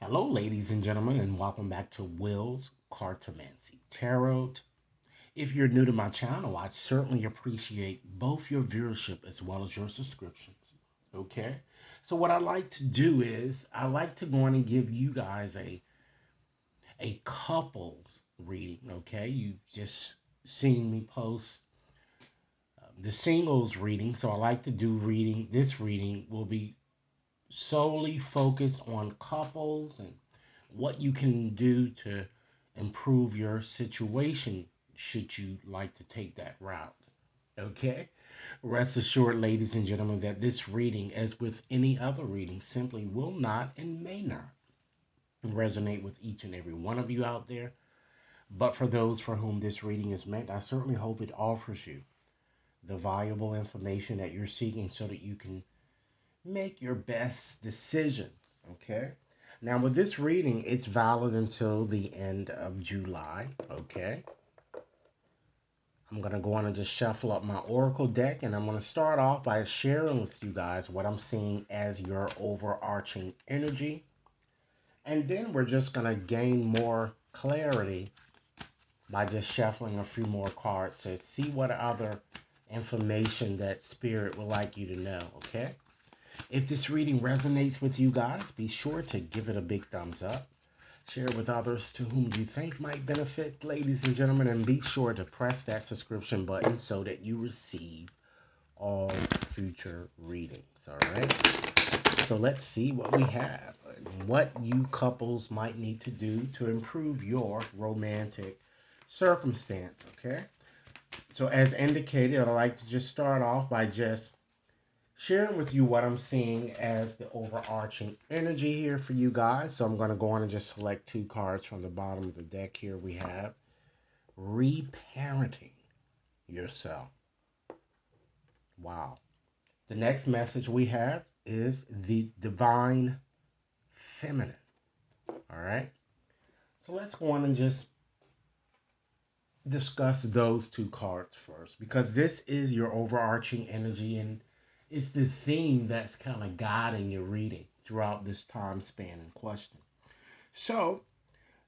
Hello, ladies and gentlemen, and welcome back to Will's Cartomancy Tarot. If you're new to my channel, I certainly appreciate both your viewership as well as your subscriptions. Okay? So, what I like to do is, I like to go in and give you guys a couples reading. Okay? You've just seen me post the singles reading, so I like to do reading. This reading will be solely focused on couples and what you can do to improve your situation should you like to take that route. Okay? Rest assured, ladies and gentlemen, that this reading, as with any other reading, simply will not and may not resonate with each and every one of you out there. But for those for whom this reading is meant, I certainly hope it offers you the valuable information that you're seeking so that you can make your best decisions. Okay? Now, with this reading, it's valid until the end of July. Okay? I'm going to go on and just shuffle up my Oracle deck, and I'm going to start off by sharing with you guys what I'm seeing as your overarching energy. And then we're just going to gain more clarity by just shuffling a few more cards to see what other information that Spirit would like you to know. Okay? If this reading resonates with you guys, be sure to give it a big thumbs up. Share it with others to whom you think might benefit, ladies and gentlemen, and be sure to press that subscription button so that you receive all future readings. All right. So let's see what we have and what you couples might need to do to improve your romantic circumstance. Okay. So as indicated, I'd like to just start off by just sharing with you what I'm seeing as the overarching energy here for you guys. So I'm going to go on and just select two cards from the bottom of the deck here. We have reparenting yourself. Wow. The next message we have is the divine feminine. All right. So let's go on and just discuss those two cards first because this is your overarching energy and it's the theme that's kind of guiding your reading throughout this time span in question. So,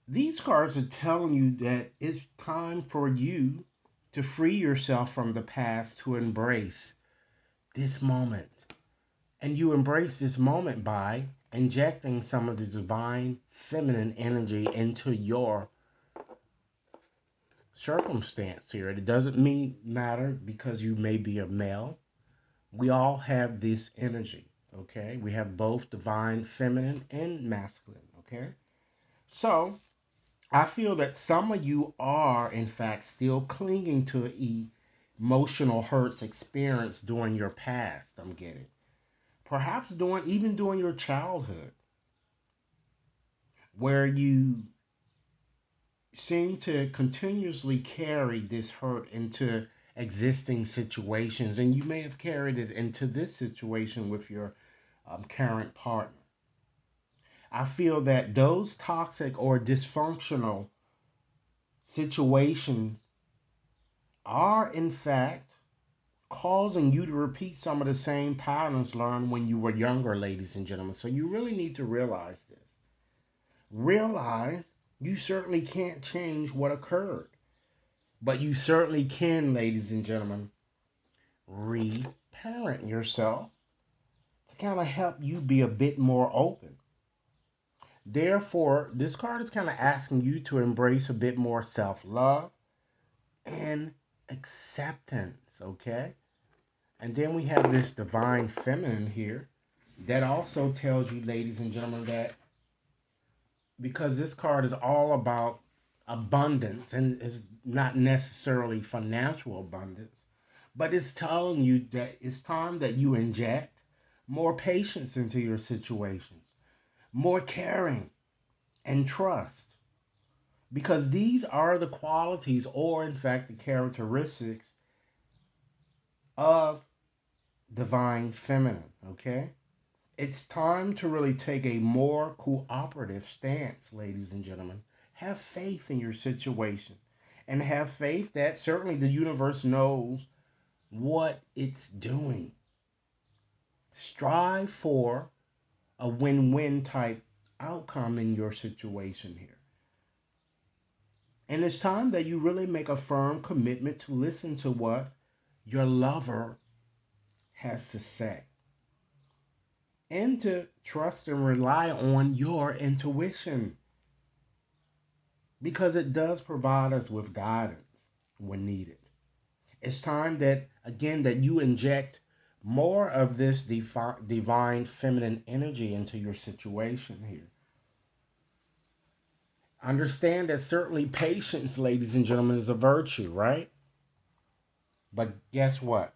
these cards are telling you that it's time for you to free yourself from the past to embrace this moment. And you embrace this moment by injecting some of the divine feminine energy into your circumstance here. It doesn't mean matter because you may be a male. We all have this energy, okay? We have both divine feminine and masculine, okay? So, I feel that some of you are, in fact, still clinging to emotional hurts experienced during your past, I'm getting. Perhaps even during your childhood, where you seem to continuously carry this hurt into existing situations, and you may have carried it into this situation with your current partner. I feel that those toxic or dysfunctional situations are, in fact, causing you to repeat some of the same patterns learned when you were younger, ladies and gentlemen. So you really need to realize this. Realize you certainly can't change what occurred, but you certainly can, ladies and gentlemen, reparent yourself to kind of help you be a bit more open. Therefore, this card is kind of asking you to embrace a bit more self love and acceptance, okay? And then we have this divine feminine here that also tells you, ladies and gentlemen, that because this card is all about abundance and is not necessarily financial abundance, but it's telling you that it's time that you inject more patience into your situations, more caring and trust. Because these are the qualities, or in fact, the characteristics of divine feminine, okay? It's time to really take a more cooperative stance, ladies and gentlemen. Have faith in your situation and have faith that certainly the universe knows what it's doing. Strive for a win win type outcome in your situation here. And it's time that you really make a firm commitment to listen to what your lover has to say and to trust and rely on your intuition because it does provide us with guidance when needed. It's time that, again, that you inject more of this divine feminine energy into your situation here. Understand that certainly patience, ladies and gentlemen, is a virtue, right? But guess what?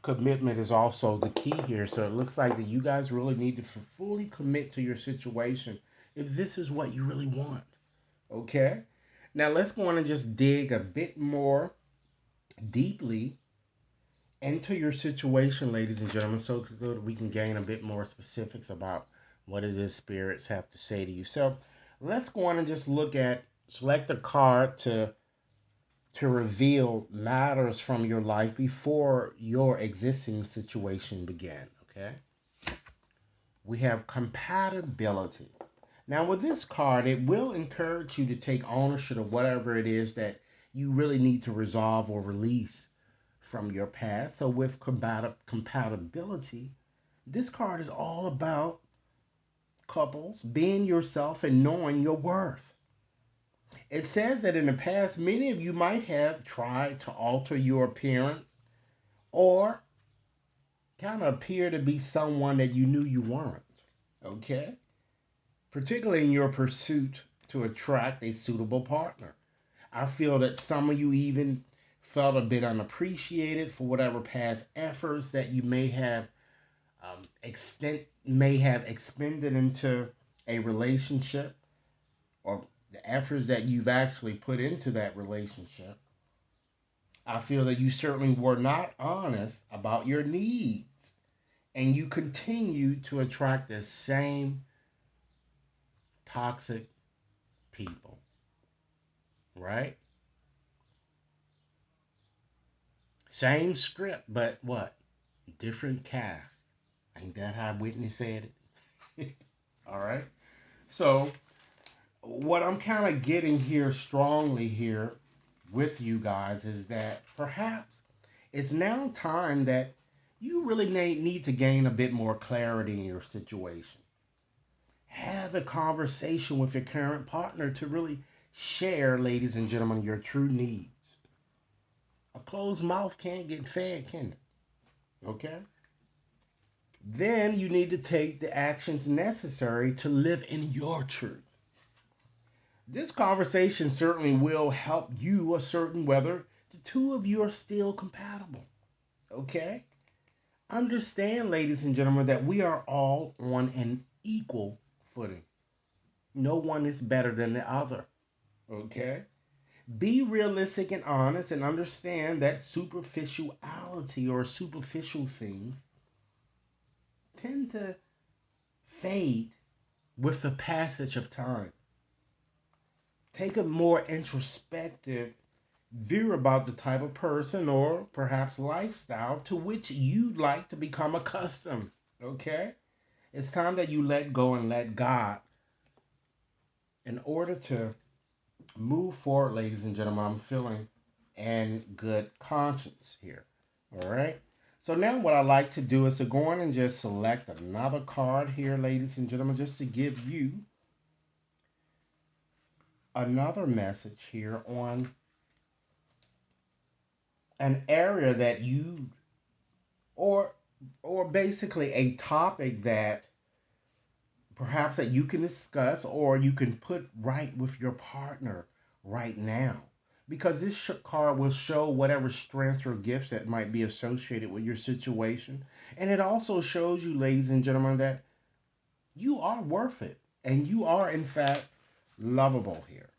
Commitment is also the key here. So it looks like that you guys really need to fully commit to your situation if this is what you really want. Okay? Now let's go on and just dig a bit more deeply into your situation, ladies and gentlemen, so that we can gain a bit more specifics about what it is spirits have to say to you. So let's go on and just look at select a card to reveal matters from your life before your existing situation began. Okay, we have compatibility. Now, with this card, it will encourage you to take ownership of whatever it is that you really need to resolve or release from your past. So, with compatibility, this card is all about couples being yourself and knowing your worth. It says that in the past, many of you might have tried to alter your appearance or kind of appear to be someone that you knew you weren't. Okay? Particularly in your pursuit to attract a suitable partner. I feel that some of you even felt a bit unappreciated for whatever past efforts that you may have expended into a relationship or the efforts that you've actually put into that relationship. I feel that you certainly were not honest about your needs and you continue to attract the same toxic people, right? Same script, but what? Different cast. Ain't that how Whitney said it? All right. So, what I'm kind of getting here strongly here with you guys is that perhaps it's now time that you really need to gain a bit more clarity in your situation. Have a conversation with your current partner to really share, ladies and gentlemen, your true needs. A closed mouth can't get fed, can it? Okay? Then you need to take the actions necessary to live in your truth. This conversation certainly will help you ascertain whether the two of you are still compatible. Okay? Understand, ladies and gentlemen, that we are all on an equal footing. No one is better than the other. Okay? Be realistic and honest and understand that superficiality or superficial things tend to fade with the passage of time. Take a more introspective view about the type of person or perhaps lifestyle to which you'd like to become accustomed. Okay? It's time that you let go and let God in order to move forward, ladies and gentlemen. I'm feeling in good conscience here. All right? So now what I like to do is to go on and just select another card here, ladies and gentlemen, just to give you another message here on an area that you or or basically a topic that perhaps that you can discuss or you can put right with your partner right now because this card will show whatever strengths or gifts that might be associated with your situation, and it also shows you, ladies and gentlemen, that you are worth it and you are in fact lovable here.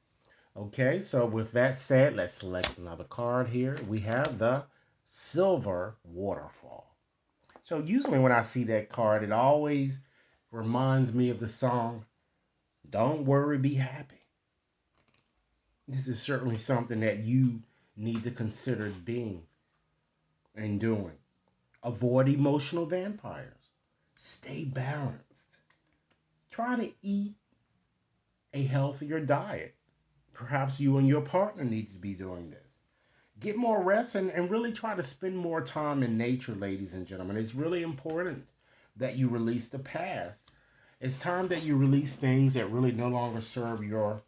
Okay, so with that said, let's select another card here. We have the Silver Waterfall. So usually when I see that card, it always reminds me of the song, Don't Worry, Be Happy. This is certainly something that you need to consider being and doing. Avoid emotional vampires. Stay balanced. Try to eat a healthier diet. Perhaps you and your partner need to be doing this. Get more rest and really try to spend more time in nature, ladies and gentlemen. It's really important that you release the past. It's time that you release things that really no longer serve your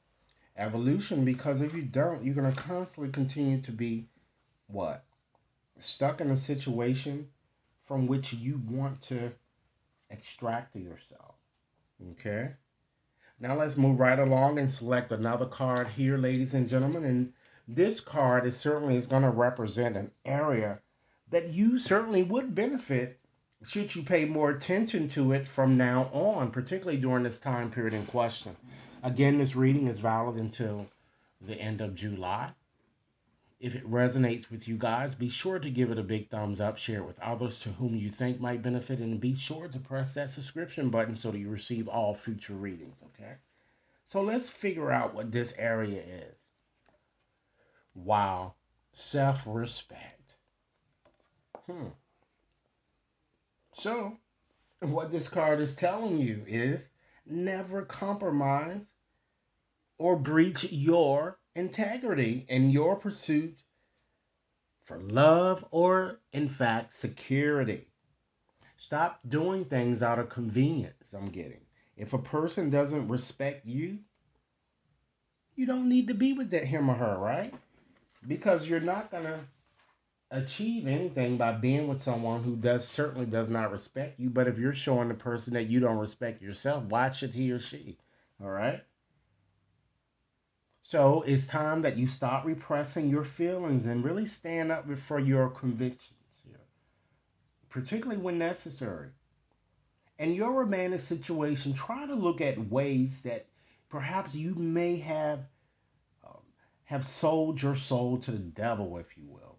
evolution, because if you don't, you're going to constantly continue to be what? Stuck in a situation from which you want to extract to yourself. Okay? Now let's move right along and select another card here, ladies and gentlemen. And this card is certainly is going to represent an area that you certainly would benefit should you pay more attention to it from now on, particularly during this time period in question. Again, this reading is valid until the end of July. If it resonates with you guys, be sure to give it a big thumbs up, share it with others to whom you think might benefit, and be sure to press that subscription button so that you receive all future readings, okay? So let's figure out what this area is. Wow, self respect. Hmm. So, what this card is telling you is never compromise or breach your integrity in your pursuit for love or, in fact, security. Stop doing things out of convenience. I'm getting. If a person doesn't respect you, you don't need to be with that him or her, right? Because you're not gonna achieve anything by being with someone who does certainly does not respect you. But if you're showing the person that you don't respect yourself, why should he or she? All right. So it's time that you stop repressing your feelings and really stand up for your convictions here, particularly when necessary. In your romantic situation, try to look at ways that perhaps you may um, have sold your soul to the devil, if you will,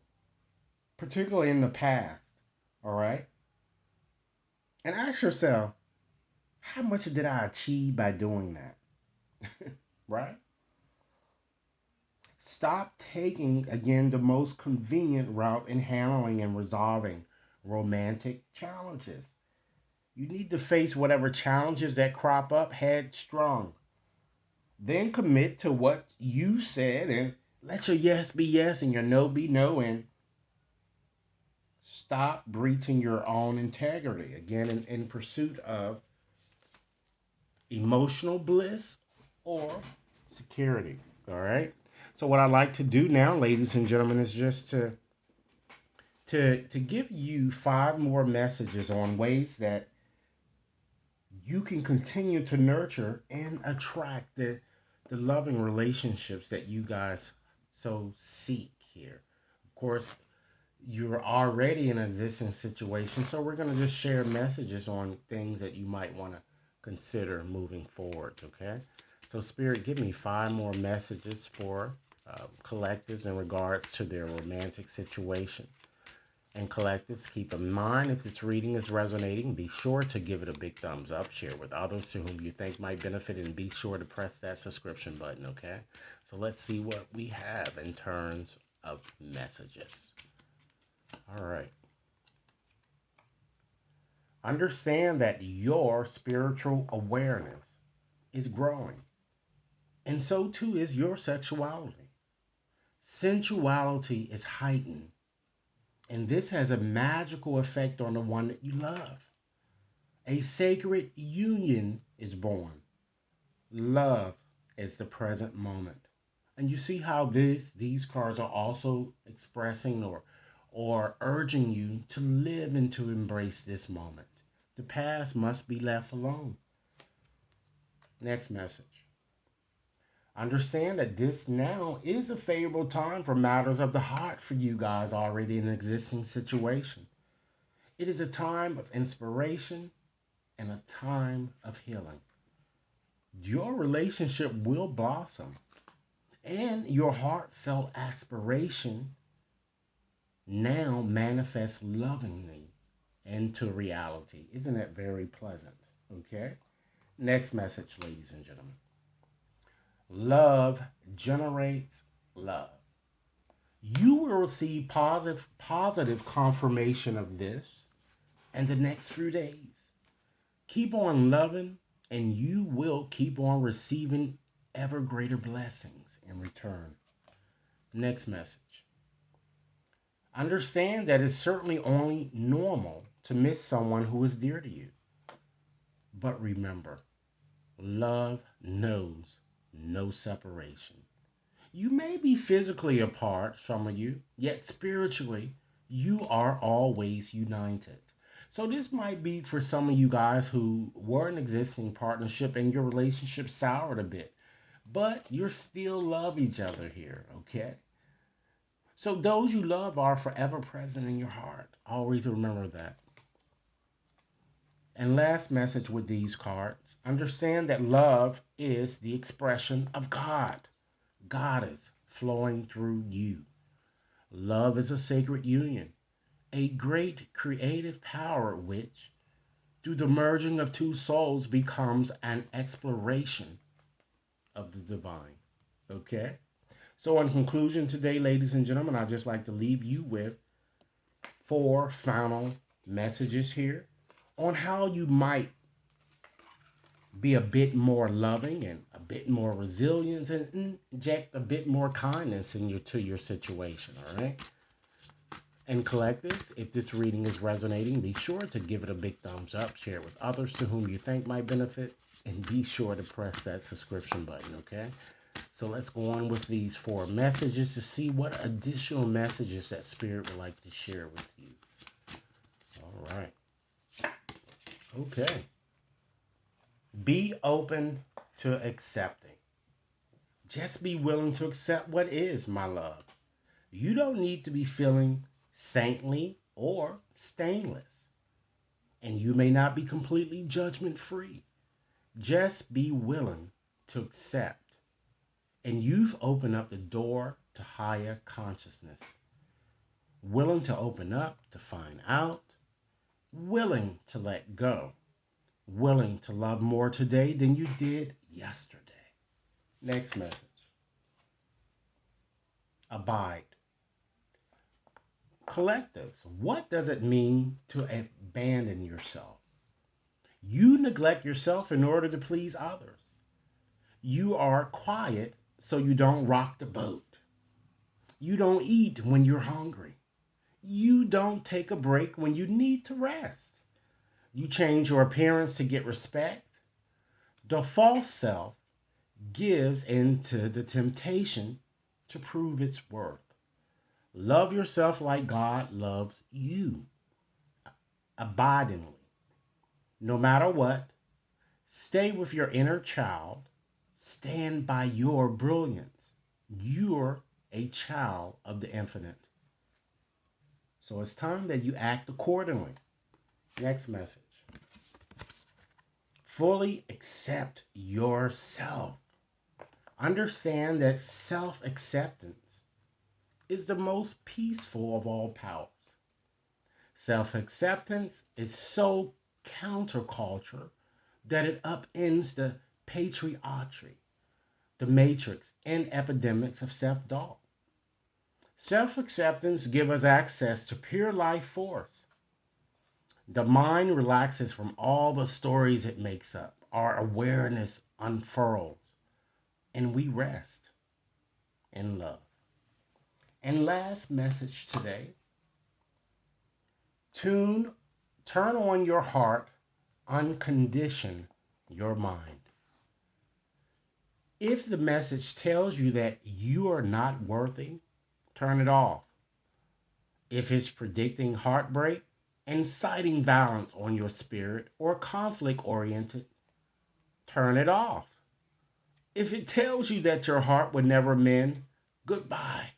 particularly in the past. All right, and ask yourself, how much did I achieve by doing that? Right? Stop taking again the most convenient route in handling and resolving romantic challenges. You need to face whatever challenges that crop up headstrong. Then commit to what you said and let your yes be yes and your no be no, and stop breaching your own integrity. Again, in pursuit of emotional bliss or security. All right. So what I like to do now, ladies and gentlemen, is just to give you five more messages on ways that you can continue to nurture and attract the loving relationships that you guys so seek here. Of course, you're already in an existing situation, so we're going to just share messages on things that you might want to consider moving forward, okay? So, Spirit, give me five more messages for collectives in regards to their romantic situation. And collectives, keep in mind if this reading is resonating, be sure to give it a big thumbs up, share it with others to whom you think might benefit, and be sure to press that subscription button, okay? So let's see what we have in terms of messages. All right. Understand that your spiritual awareness is growing, and so too is your sexuality. Sensuality is heightened, and this has a magical effect on the one that you love. A sacred union is born. Love is the present moment. And you see how these cards are also expressing or urging you to live and to embrace this moment. The past must be left alone. Next message. Understand that this now is a favorable time for matters of the heart for you guys already in an existing situation. It is a time of inspiration and a time of healing. Your relationship will blossom, and your heartfelt aspiration now manifests lovingly into reality. Isn't that very pleasant? Okay. Next message, ladies and gentlemen. Love generates love. You will receive positive confirmation of this in the next few days. Keep on loving, and you will keep on receiving ever greater blessings in return. Next message. Understand that it's certainly only normal to miss someone who is dear to you. But remember, love knows no separation. You may be physically apart, some of you, yet spiritually, you are always united. So, this might be for some of you guys who were in existing partnership and your relationship soured a bit, but you still love each other here, okay? So, those you love are forever present in your heart. Always remember that. And last message with these cards, understand that love is the expression of God. God is flowing through you. Love is a sacred union, a great creative power which, through the merging of two souls, becomes an exploration of the divine. Okay? So, in conclusion today, ladies and gentlemen, I'd just like to leave you with four final messages here on how you might be a bit more loving and a bit more resilient and inject a bit more kindness to your situation. All right. And collective, if this reading is resonating, be sure to give it a big thumbs up, share it with others to whom you think might benefit, and be sure to press that subscription button. Okay. So let's go on with these four messages to see what additional messages that Spirit would like to share with you. All right. Okay. Be open to accepting. Just be willing to accept what is, my love. You don't need to be feeling saintly or stainless. And you may not be completely judgment free. Just be willing to accept. And you've opened up the door to higher consciousness. Willing to open up to find out. Willing to let go. Willing to love more today than you did yesterday. Next message. Abide. Collectives, what does it mean to abandon yourself? You neglect yourself in order to please others. You are quiet so you don't rock the boat. You don't eat when you're hungry. You don't take a break when you need to rest. You change your appearance to get respect. The false self gives into the temptation to prove its worth. Love yourself like God loves you, abidingly. No matter what, stay with your inner child. Stand by your brilliance. You're a child of the infinite. So it's time that you act accordingly. Next message. Fully accept yourself. Understand that self acceptance is the most peaceful of all powers. Self acceptance is so counterculture that it upends the patriarchy, the matrix, and epidemics of self doubt. Self acceptance gives us access to pure life force. The mind relaxes from all the stories it makes up. Our awareness unfurls, and we rest in love. And last message today, tune, turn on your heart, uncondition your mind. If the message tells you that you are not worthy, turn it off. If it's predicting heartbreak, inciting violence on your spirit, or conflict oriented, turn it off. If it tells you that your heart would never mend, goodbye.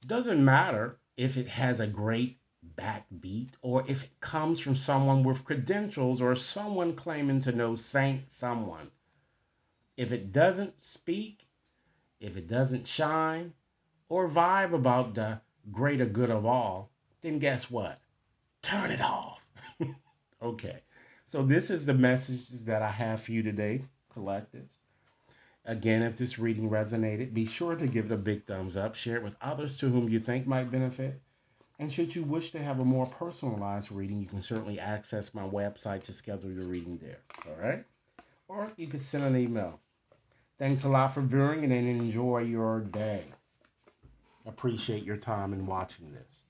Doesn't matter if it has a great backbeat or if it comes from someone with credentials or someone claiming to know Saint someone. If it doesn't speak, if it doesn't shine or vibe about the greater good of all, then guess what? Turn it off. Okay. So this is the message that I have for you today, collective. Again, if this reading resonated, be sure to give it a big thumbs up, share it with others to whom you think might benefit. And should you wish to have a more personalized reading, you can certainly access my website to schedule your reading there. All right? Or you can send an email Thanks a lot for viewing and enjoy your day. Appreciate your time in watching this.